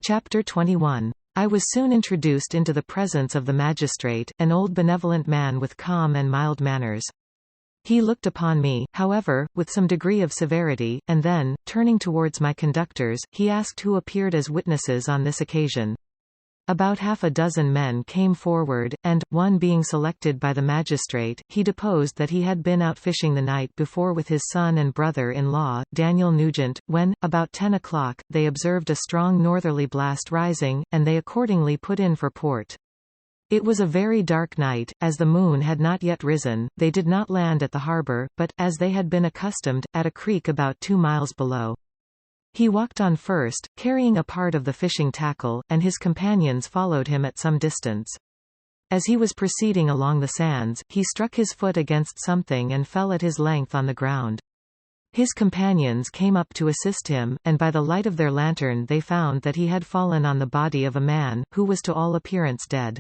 Chapter 21. I was soon introduced into the presence of the magistrate, an old benevolent man with calm and mild manners. He looked upon me, however, with some degree of severity, and then, turning towards my conductors, he asked who appeared as witnesses on this occasion. About half a dozen men came forward, and, one being selected by the magistrate, he deposed that he had been out fishing the night before with his son and brother-in-law, Daniel Nugent, when, about 10 o'clock, they observed a strong northerly blast rising, and they accordingly put in for port. It was a very dark night, as the moon had not yet risen. They did not land at the harbour, but, as they had been accustomed, at a creek about 2 miles below. He walked on first, carrying a part of the fishing tackle, and his companions followed him at some distance. As he was proceeding along the sands, he struck his foot against something and fell at his length on the ground. His companions came up to assist him, and by the light of their lantern they found that he had fallen on the body of a man, who was to all appearance dead.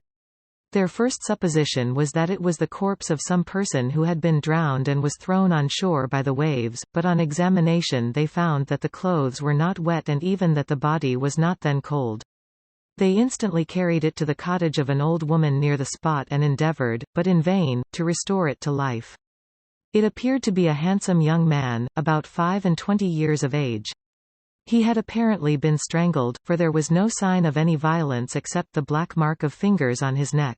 Their first supposition was that it was the corpse of some person who had been drowned and was thrown on shore by the waves, but on examination they found that the clothes were not wet and even that the body was not then cold. They instantly carried it to the cottage of an old woman near the spot and endeavored, but in vain, to restore it to life. It appeared to be a handsome young man, about 25 years of age. He had apparently been strangled, for there was no sign of any violence except the black mark of fingers on his neck.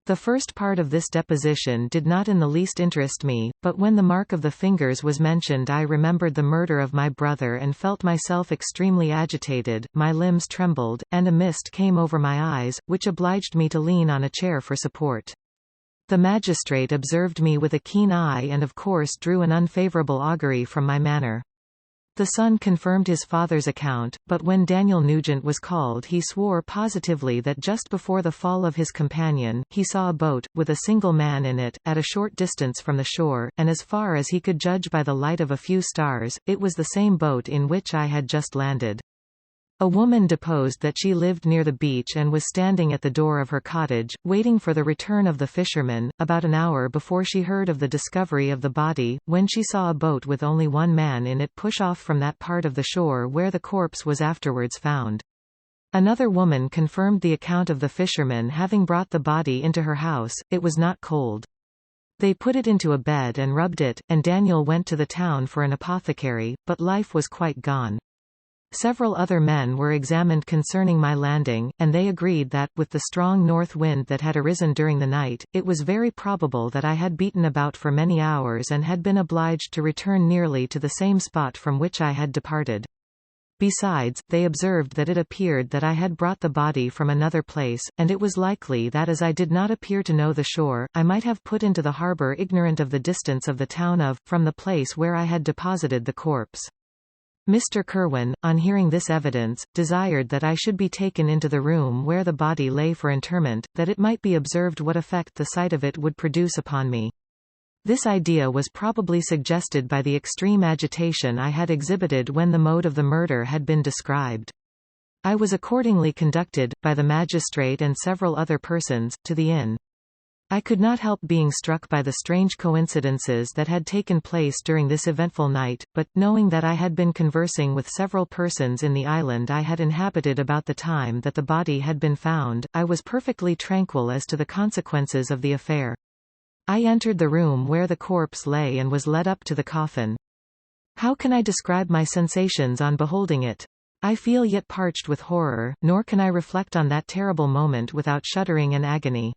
The first part of this deposition did not in the least interest me, but when the mark of the fingers was mentioned I remembered the murder of my brother and felt myself extremely agitated, my limbs trembled, and a mist came over my eyes, which obliged me to lean on a chair for support. The magistrate observed me with a keen eye and of course drew an unfavourable augury from my manner. The son confirmed his father's account, but when Daniel Nugent was called he swore positively that just before the fall of his companion, he saw a boat, with a single man in it, at a short distance from the shore, and as far as he could judge by the light of a few stars, it was the same boat in which I had just landed. A woman deposed that she lived near the beach and was standing at the door of her cottage, waiting for the return of the fishermen, about an hour before she heard of the discovery of the body, when she saw a boat with only one man in it push off from that part of the shore where the corpse was afterwards found. Another woman confirmed the account of the fishermen having brought the body into her house. It was not cold. They put it into a bed and rubbed it, and Daniel went to the town for an apothecary, but life was quite gone. Several other men were examined concerning my landing, and they agreed that, with the strong north wind that had arisen during the night, it was very probable that I had beaten about for many hours and had been obliged to return nearly to the same spot from which I had departed. Besides, they observed that it appeared that I had brought the body from another place, and it was likely that as I did not appear to know the shore, I might have put into the harbour ignorant of the distance of the town from the place where I had deposited the corpse. Mr. Kirwan, on hearing this evidence, desired that I should be taken into the room where the body lay for interment, that it might be observed what effect the sight of it would produce upon me. This idea was probably suggested by the extreme agitation I had exhibited when the mode of the murder had been described. I was accordingly conducted, by the magistrate and several other persons, to the inn. I could not help being struck by the strange coincidences that had taken place during this eventful night, but, knowing that I had been conversing with several persons in the island I had inhabited about the time that the body had been found, I was perfectly tranquil as to the consequences of the affair. I entered the room where the corpse lay and was led up to the coffin. How can I describe my sensations on beholding it? I feel yet parched with horror, nor can I reflect on that terrible moment without shuddering and agony.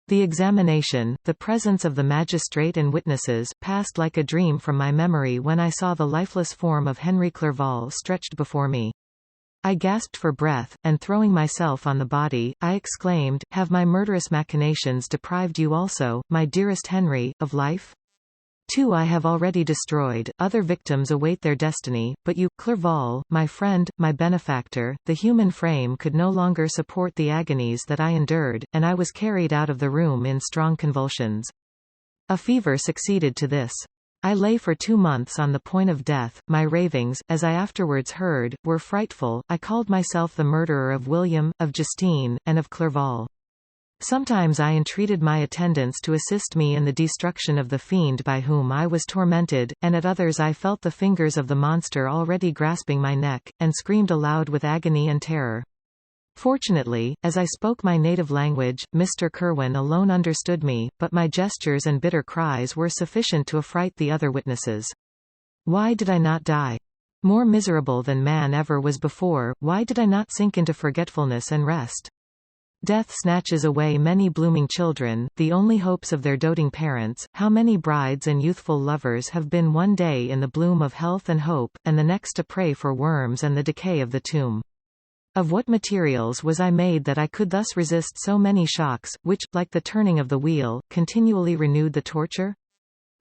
The examination, the presence of the magistrate and witnesses, passed like a dream from my memory when I saw the lifeless form of Henry Clerval stretched before me. I gasped for breath, and throwing myself on the body, I exclaimed, "Have my murderous machinations deprived you also, my dearest Henry, of life? 2 I have already destroyed, other victims await their destiny, but you, Clerval, my friend, my benefactor." The human frame could no longer support the agonies that I endured, and I was carried out of the room in strong convulsions. A fever succeeded to this. I lay for 2 months on the point of death. My ravings, as I afterwards heard, were frightful. I called myself the murderer of William, of Justine, and of Clerval. Sometimes I entreated my attendants to assist me in the destruction of the fiend by whom I was tormented, and at others I felt the fingers of the monster already grasping my neck, and screamed aloud with agony and terror. Fortunately, as I spoke my native language, Mr. Kerwin alone understood me, but my gestures and bitter cries were sufficient to affright the other witnesses. Why did I not die? More miserable than man ever was before, why did I not sink into forgetfulness and rest? Death snatches away many blooming children, the only hopes of their doting parents. How many brides and youthful lovers have been one day in the bloom of health and hope, and the next a prey for worms and the decay of the tomb? Of what materials was I made that I could thus resist so many shocks, which, like the turning of the wheel, continually renewed the torture?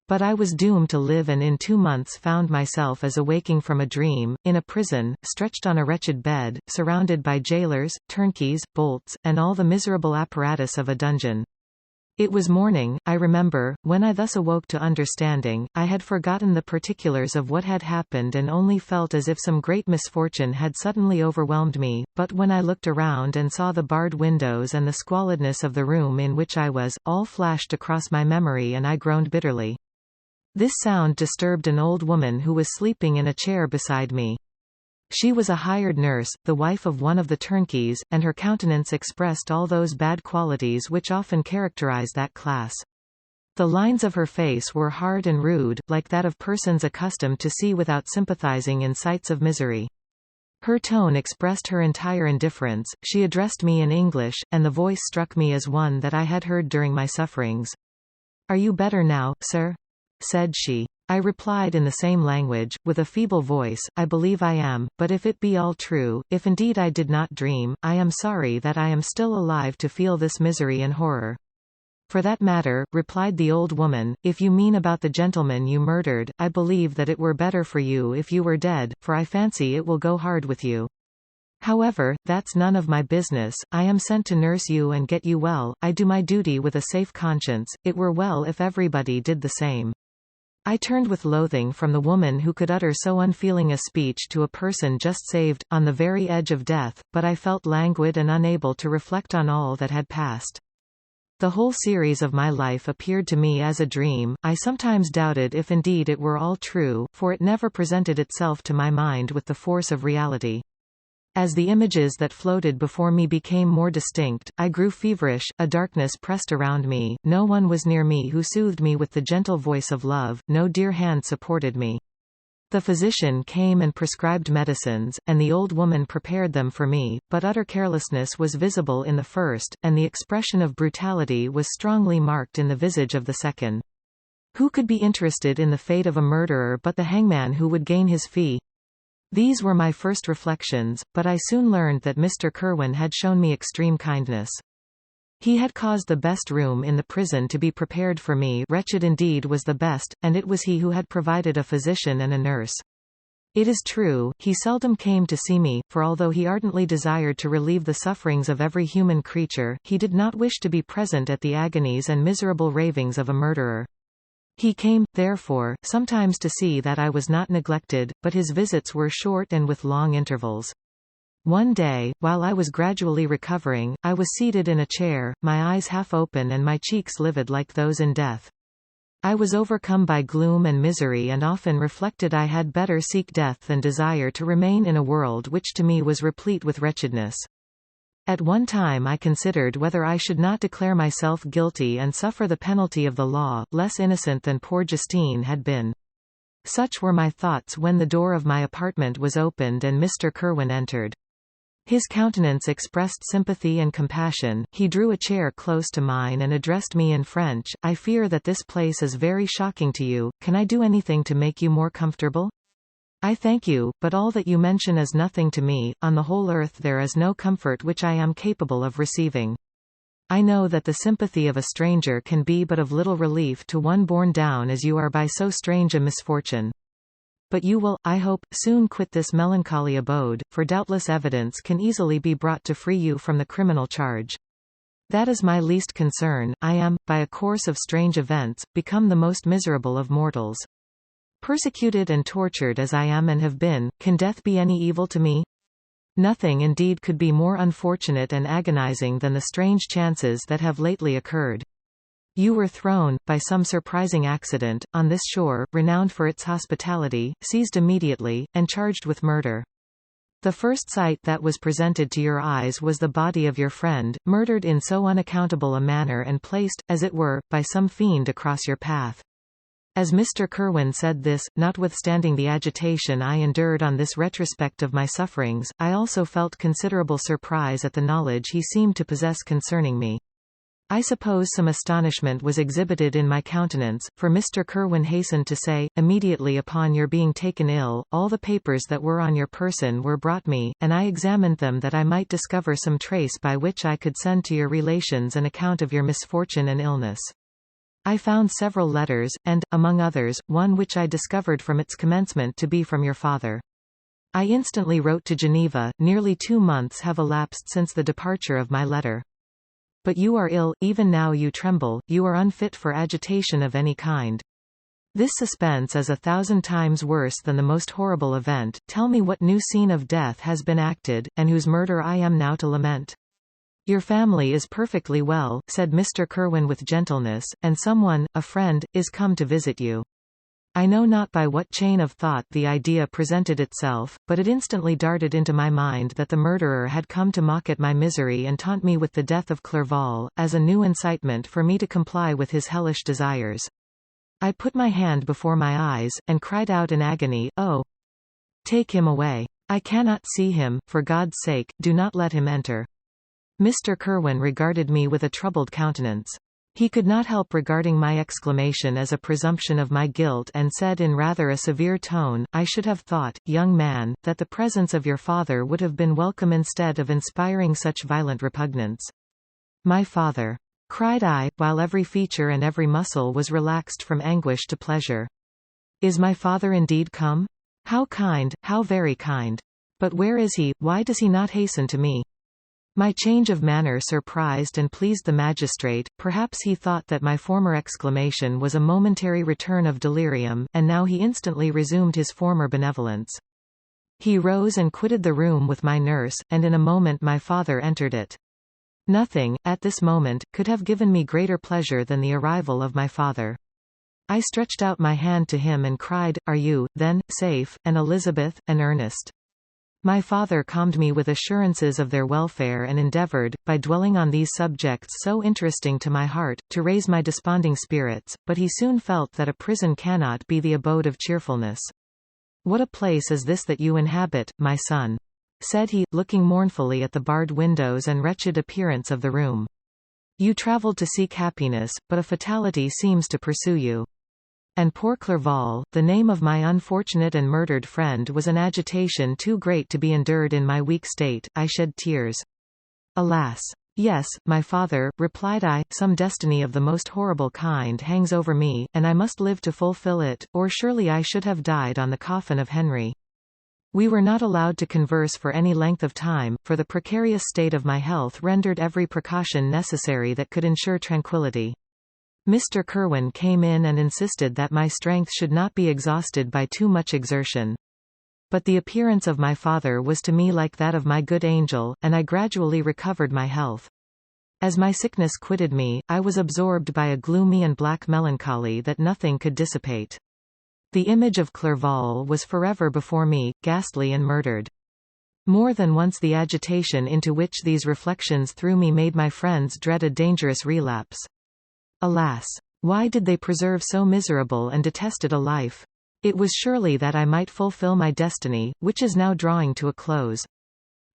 But I was doomed to live, and in 2 months found myself as awaking from a dream, in a prison, stretched on a wretched bed, surrounded by jailers, turnkeys, bolts, and all the miserable apparatus of a dungeon. It was morning, I remember, when I thus awoke to understanding. I had forgotten the particulars of what had happened and only felt as if some great misfortune had suddenly overwhelmed me, but when I looked around and saw the barred windows and the squalidness of the room in which I was, all flashed across my memory and I groaned bitterly. This sound disturbed an old woman who was sleeping in a chair beside me. She was a hired nurse, the wife of one of the turnkeys, and her countenance expressed all those bad qualities which often characterize that class. The lines of her face were hard and rude, like that of persons accustomed to see without sympathizing in sights of misery. Her tone expressed her entire indifference. She addressed me in English, and the voice struck me as one that I had heard during my sufferings. "Are you better now, sir?" said she. I replied in the same language, with a feeble voice, "I believe I am, but if it be all true, if indeed I did not dream, I am sorry that I am still alive to feel this misery and horror." "For that matter," replied the old woman, "if you mean about the gentleman you murdered, I believe that it were better for you if you were dead, for I fancy it will go hard with you. However, that's none of my business. I am sent to nurse you and get you well. I do my duty with a safe conscience. It were well if everybody did the same." I turned with loathing from the woman who could utter so unfeeling a speech to a person just saved, on the very edge of death, but I felt languid and unable to reflect on all that had passed. The whole series of my life appeared to me as a dream. I sometimes doubted if indeed it were all true, for it never presented itself to my mind with the force of reality. As the images that floated before me became more distinct, I grew feverish, a darkness pressed around me, no one was near me who soothed me with the gentle voice of love, no dear hand supported me. The physician came and prescribed medicines, and the old woman prepared them for me, but utter carelessness was visible in the first, and the expression of brutality was strongly marked in the visage of the second. Who could be interested in the fate of a murderer but the hangman who would gain his fee? These were my first reflections, but I soon learned that Mr. Kerwin had shown me extreme kindness. He had caused the best room in the prison to be prepared for me. Wretched indeed was the best, and it was he who had provided a physician and a nurse. It is true, he seldom came to see me, for although he ardently desired to relieve the sufferings of every human creature, he did not wish to be present at the agonies and miserable ravings of a murderer. He came, therefore, sometimes to see that I was not neglected, but his visits were short and with long intervals. One day, while I was gradually recovering, I was seated in a chair, my eyes half open and my cheeks livid like those in death. I was overcome by gloom and misery and often reflected I had better seek death than desire to remain in a world which to me was replete with wretchedness. At one time I considered whether I should not declare myself guilty and suffer the penalty of the law, less innocent than poor Justine had been. Such were my thoughts when the door of my apartment was opened and Mr. Kerwin entered. His countenance expressed sympathy and compassion. He drew a chair close to mine and addressed me in French. "I fear that this place is very shocking to you. Can I do anything to make you more comfortable?" "I thank you, but all that you mention is nothing to me. On the whole earth there is no comfort which I am capable of receiving. I know that the sympathy of a stranger can be but of little relief to one borne down as you are by so strange a misfortune. But you will, I hope, soon quit this melancholy abode, for doubtless evidence can easily be brought to free you from the criminal charge. That is my least concern. I am, by a course of strange events, become the most miserable of mortals. Persecuted and tortured as I am and have been, can death be any evil to me? Nothing indeed could be more unfortunate and agonizing than the strange chances that have lately occurred. You were thrown, by some surprising accident, on this shore, renowned for its hospitality, seized immediately, and charged with murder. The first sight that was presented to your eyes was the body of your friend, murdered in so unaccountable a manner and placed, as it were, by some fiend across your path. As Mr. Kirwan said this, notwithstanding the agitation I endured on this retrospect of my sufferings, I also felt considerable surprise at the knowledge he seemed to possess concerning me. I suppose some astonishment was exhibited in my countenance, for Mr. Kirwan hastened to say, immediately upon your being taken ill, all the papers that were on your person were brought me, and I examined them that I might discover some trace by which I could send to your relations an account of your misfortune and illness. I found several letters, and, among others, one which I discovered from its commencement to be from your father. I instantly wrote to Geneva. Nearly 2 months have elapsed since the departure of my letter. But you are ill, even now you tremble, you are unfit for agitation of any kind. This suspense is 1,000 times worse than the most horrible event. Tell me what new scene of death has been acted, and whose murder I am now to lament. Your family is perfectly well, said Mr. Kirwan with gentleness, and someone, a friend, is come to visit you. I know not by what chain of thought the idea presented itself, but it instantly darted into my mind that the murderer had come to mock at my misery and taunt me with the death of Clerval, as a new incitement for me to comply with his hellish desires. I put my hand before my eyes, and cried out in agony, "Oh! Take him away. I cannot see him, for God's sake, do not let him enter." Mr. Kirwan regarded me with a troubled countenance. He could not help regarding my exclamation as a presumption of my guilt and said in rather a severe tone, "I should have thought, young man, that the presence of your father would have been welcome instead of inspiring such violent repugnance." "My father!" cried I, while every feature and every muscle was relaxed from anguish to pleasure. "Is my father indeed come? How kind, how very kind! But where is he? Why does he not hasten to me?" My change of manner surprised and pleased the magistrate. Perhaps he thought that my former exclamation was a momentary return of delirium, and now he instantly resumed his former benevolence. He rose and quitted the room with my nurse, and in a moment my father entered it. Nothing, at this moment, could have given me greater pleasure than the arrival of my father. I stretched out my hand to him and cried, "Are you, then, safe, and Elizabeth, and Ernest?" My father calmed me with assurances of their welfare and endeavored, by dwelling on these subjects so interesting to my heart, to raise my desponding spirits, but he soon felt that a prison cannot be the abode of cheerfulness. "What a place is this that you inhabit, my son?" said he, looking mournfully at the barred windows and wretched appearance of the room. "You travelled to seek happiness, but a fatality seems to pursue you." And poor Clerval, the name of my unfortunate and murdered friend, was an agitation too great to be endured in my weak state. I shed tears. "Alas! Yes, my father," replied I, "some destiny of the most horrible kind hangs over me, and I must live to fulfill it, or surely I should have died on the coffin of Henry." We were not allowed to converse for any length of time, for the precarious state of my health rendered every precaution necessary that could ensure tranquillity. Mr. Kirwan came in and insisted that my strength should not be exhausted by too much exertion. But the appearance of my father was to me like that of my good angel, and I gradually recovered my health. As my sickness quitted me, I was absorbed by a gloomy and black melancholy that nothing could dissipate. The image of Clerval was forever before me, ghastly and murdered. More than once the agitation into which these reflections threw me made my friends dread a dangerous relapse. Alas! Why did they preserve so miserable and detested a life? It was surely that I might fulfill my destiny, which is now drawing to a close.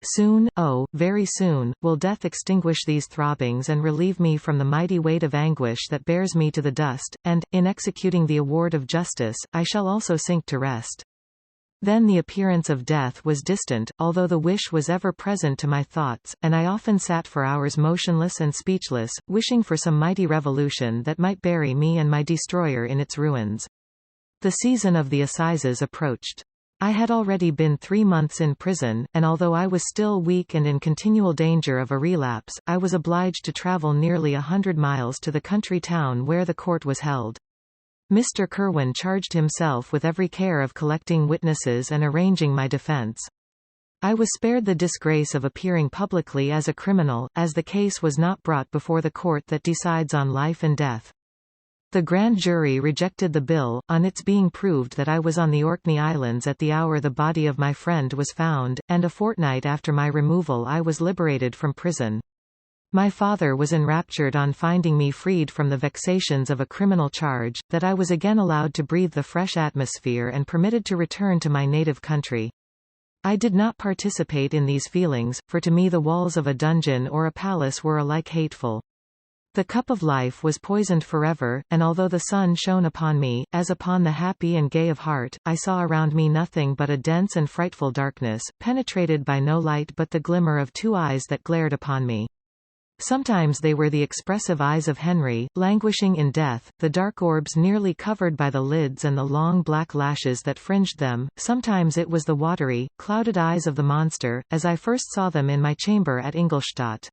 Soon, oh, very soon, will death extinguish these throbbings and relieve me from the mighty weight of anguish that bears me to the dust, and, in executing the award of justice, I shall also sink to rest. Then the appearance of death was distant, although the wish was ever present to my thoughts, and I often sat for hours motionless and speechless, wishing for some mighty revolution that might bury me and my destroyer in its ruins. The season of the assizes approached. I had already been 3 months in prison, and although I was still weak and in continual danger of a relapse, I was obliged to travel nearly 100 miles to the country town where the court was held. Mr. Kirwan charged himself with every care of collecting witnesses and arranging my defense. I was spared the disgrace of appearing publicly as a criminal, as the case was not brought before the court that decides on life and death. The grand jury rejected the bill, on its being proved that I was on the Orkney Islands at the hour the body of my friend was found, and a fortnight after my removal I was liberated from prison. My father was enraptured on finding me freed from the vexations of a criminal charge, that I was again allowed to breathe the fresh atmosphere and permitted to return to my native country. I did not participate in these feelings, for to me the walls of a dungeon or a palace were alike hateful. The cup of life was poisoned forever, and although the sun shone upon me, as upon the happy and gay of heart, I saw around me nothing but a dense and frightful darkness, penetrated by no light but the glimmer of two eyes that glared upon me. Sometimes they were the expressive eyes of Henry, languishing in death, the dark orbs nearly covered by the lids and the long black lashes that fringed them, sometimes it was the watery, clouded eyes of the monster, as I first saw them in my chamber at Ingolstadt.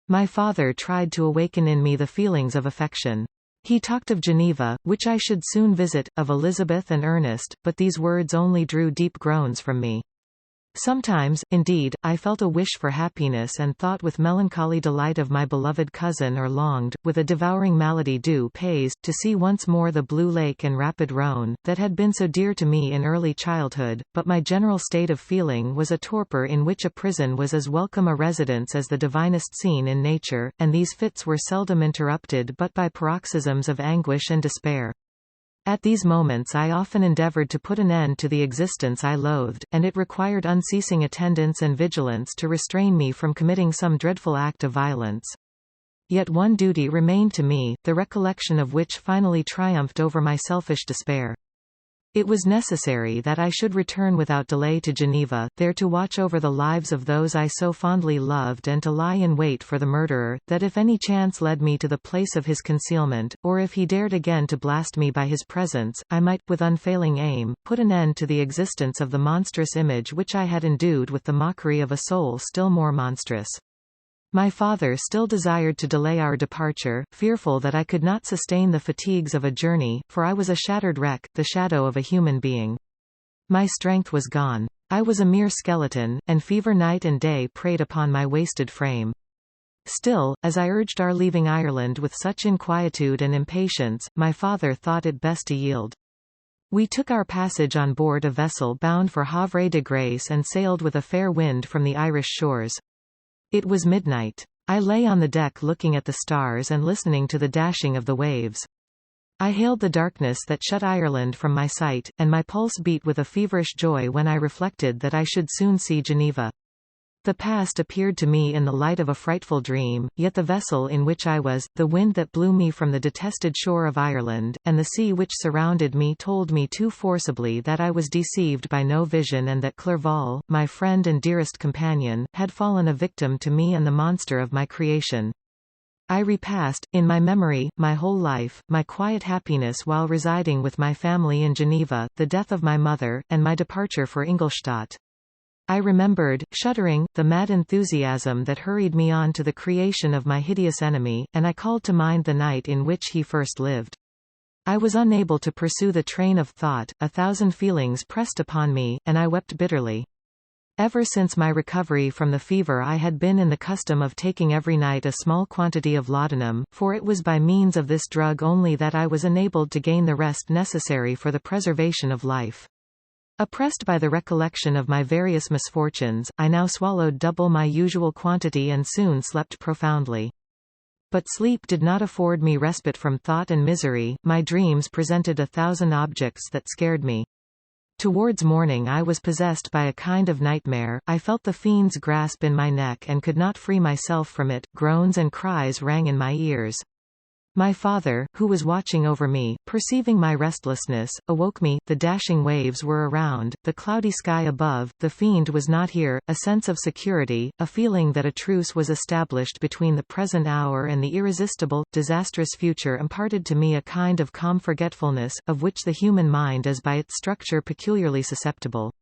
My father tried to awaken in me the feelings of affection. He talked of Geneva, which I should soon visit, of Elizabeth and Ernest, but these words only drew deep groans from me. Sometimes, indeed, I felt a wish for happiness and thought with melancholy delight of my beloved cousin, or longed, with a devouring malady du pays, to see once more the blue lake and rapid Rhone, that had been so dear to me in early childhood, but my general state of feeling was a torpor in which a prison was as welcome a residence as the divinest scene in nature, and these fits were seldom interrupted but by paroxysms of anguish and despair. At these moments I often endeavored to put an end to the existence I loathed, and it required unceasing attendance and vigilance to restrain me from committing some dreadful act of violence. Yet one duty remained to me, the recollection of which finally triumphed over my selfish despair. It was necessary that I should return without delay to Geneva, there to watch over the lives of those I so fondly loved and to lie in wait for the murderer, that if any chance led me to the place of his concealment, or if he dared again to blast me by his presence, I might, with unfailing aim, put an end to the existence of the monstrous image which I had endued with the mockery of a soul still more monstrous. My father still desired to delay our departure, fearful that I could not sustain the fatigues of a journey, for I was a shattered wreck, the shadow of a human being. My strength was gone. I was a mere skeleton, and fever night and day preyed upon my wasted frame. Still, as I urged our leaving Ireland with such inquietude and impatience, my father thought it best to yield. We took our passage on board a vessel bound for Havre de Grace and sailed with a fair wind from the Irish shores. It was midnight. I lay on the deck looking at the stars and listening to the dashing of the waves. I hailed the darkness that shut Ireland from my sight, and my pulse beat with a feverish joy when I reflected that I should soon see Geneva. The past appeared to me in the light of a frightful dream, yet the vessel in which I was, the wind that blew me from the detested shore of Ireland, and the sea which surrounded me told me too forcibly that I was deceived by no vision and that Clerval, my friend and dearest companion, had fallen a victim to me and the monster of my creation. I repassed, in my memory, my whole life, my quiet happiness while residing with my family in Geneva, the death of my mother, and my departure for Ingolstadt. I remembered, shuddering, the mad enthusiasm that hurried me on to the creation of my hideous enemy, and I called to mind the night in which he first lived. I was unable to pursue the train of thought, 1,000 feelings pressed upon me, and I wept bitterly. Ever since my recovery from the fever I had been in the custom of taking every night a small quantity of laudanum, for it was by means of this drug only that I was enabled to gain the rest necessary for the preservation of life. Oppressed by the recollection of my various misfortunes, I now swallowed double my usual quantity and soon slept profoundly. But sleep did not afford me respite from thought and misery, my dreams presented 1,000 objects that scared me. Towards morning I was possessed by a kind of nightmare, I felt the fiend's grasp in my neck and could not free myself from it, groans and cries rang in my ears. My father, who was watching over me, perceiving my restlessness, awoke me. The dashing waves were around, the cloudy sky above, the fiend was not here, a sense of security, a feeling that a truce was established between the present hour and the irresistible, disastrous future imparted to me a kind of calm forgetfulness, of which the human mind is by its structure peculiarly susceptible.